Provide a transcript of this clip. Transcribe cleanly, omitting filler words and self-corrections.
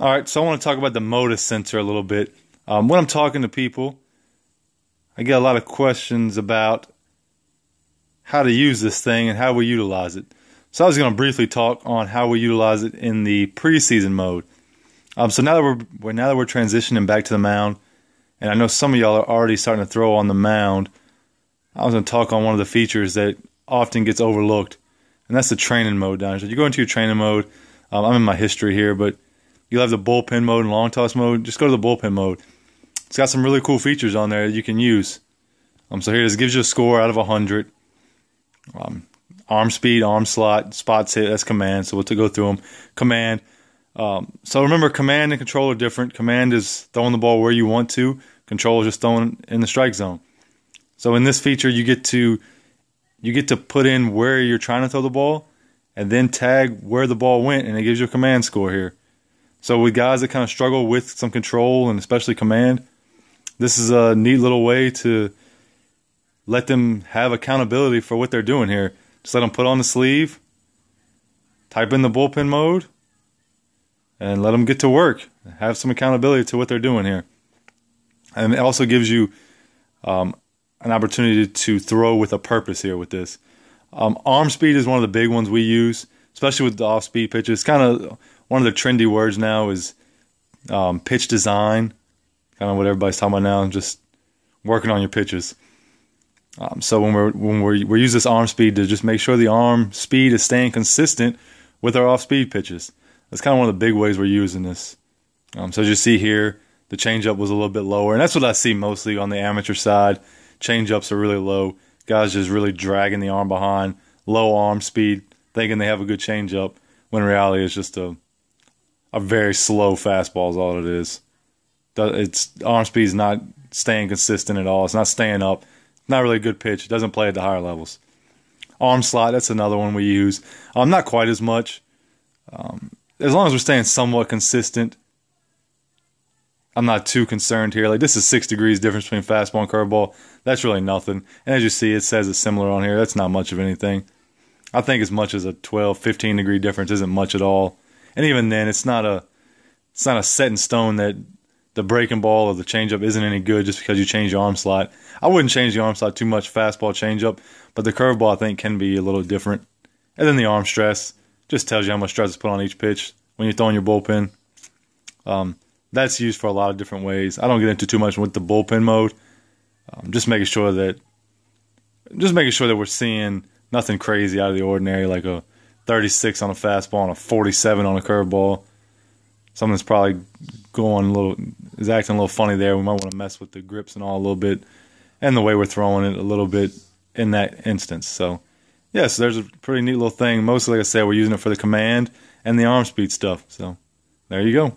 All right, so I want to talk about the Motus sensor a little bit. When I'm talking to people, I get a lot of questions about how to use this thing and how we utilize it. So I was going to briefly talk on how we utilize it in the preseason mode. So now that we're transitioning back to the mound, and I know some of y'all are already starting to throw on the mound, I was going to talk on one of the features that often gets overlooked, and that's the training mode down here. So you go into your training mode. I'm in my history here, but you'll have the bullpen mode and long toss mode. Just go to the bullpen mode. It's got some really cool features on there that you can use. So here this gives you a score out of 100. Arm speed, arm slot, spots hit, that's command. So we'll go through them. Command. So remember, command and control are different. Command is throwing the ball where you want to. Control is just throwing in the strike zone. So in this feature, you get to put in where you're trying to throw the ball, and then tag where the ball went, and it gives you a command score here. So with guys that kind of struggle with some control and especially command, this is a neat little way to let them have accountability for what they're doing here. Just let them put on the sleeve, type in the bullpen mode, and let them get to work. Have some accountability to what they're doing here. And it also gives you an opportunity to throw with a purpose here with this. Arm speed is one of the big ones we use, especially with the off-speed pitches. Kind of one of the trendy words now is pitch design. Kind of what everybody's talking about now, just working on your pitches. So when we use this arm speed to just make sure the arm speed is staying consistent with our off-speed pitches. That's kind of one of the big ways we're using this. So as you see here, the changeup was a little bit lower, and that's what I see mostly on the amateur side. Changeups are really low. Guys just really dragging the arm behind, low arm speed, thinking they have a good changeup, when in reality it's just a very slow fastball is all it is. Its arm speed is not staying consistent at all. It's not staying up. Not really a good pitch. It doesn't play at the higher levels. Arm slot, that's another one we use. Not quite as much. As long as we're staying somewhat consistent, I'm not too concerned here. Like, this is 6 degrees difference between fastball and curveball. That's really nothing. And as you see, it says it's similar on here. That's not much of anything. I think as much as a 12, 15 degree difference isn't much at all. And even then, it's not a set in stone that the breaking ball or the changeup isn't any good just because you change your arm slot. I wouldn't change the arm slot too much, fastball, changeup, but the curveball I think can be a little different. And then the arm stress just tells you how much stress is put on each pitch when you're throwing your bullpen. That's used for a lot of different ways. I don't get into too much with the bullpen mode. Just making sure that we're seeing nothing crazy out of the ordinary, like a 36 on a fastball and a 47 on a curveball. Something that's probably is acting a little funny there. We might want to mess with the grips and all a little bit, and the way we're throwing it a little bit in that instance. So, yes, there's a pretty neat little thing. Mostly, like I said, we're using it for the command and the arm speed stuff. So, there you go.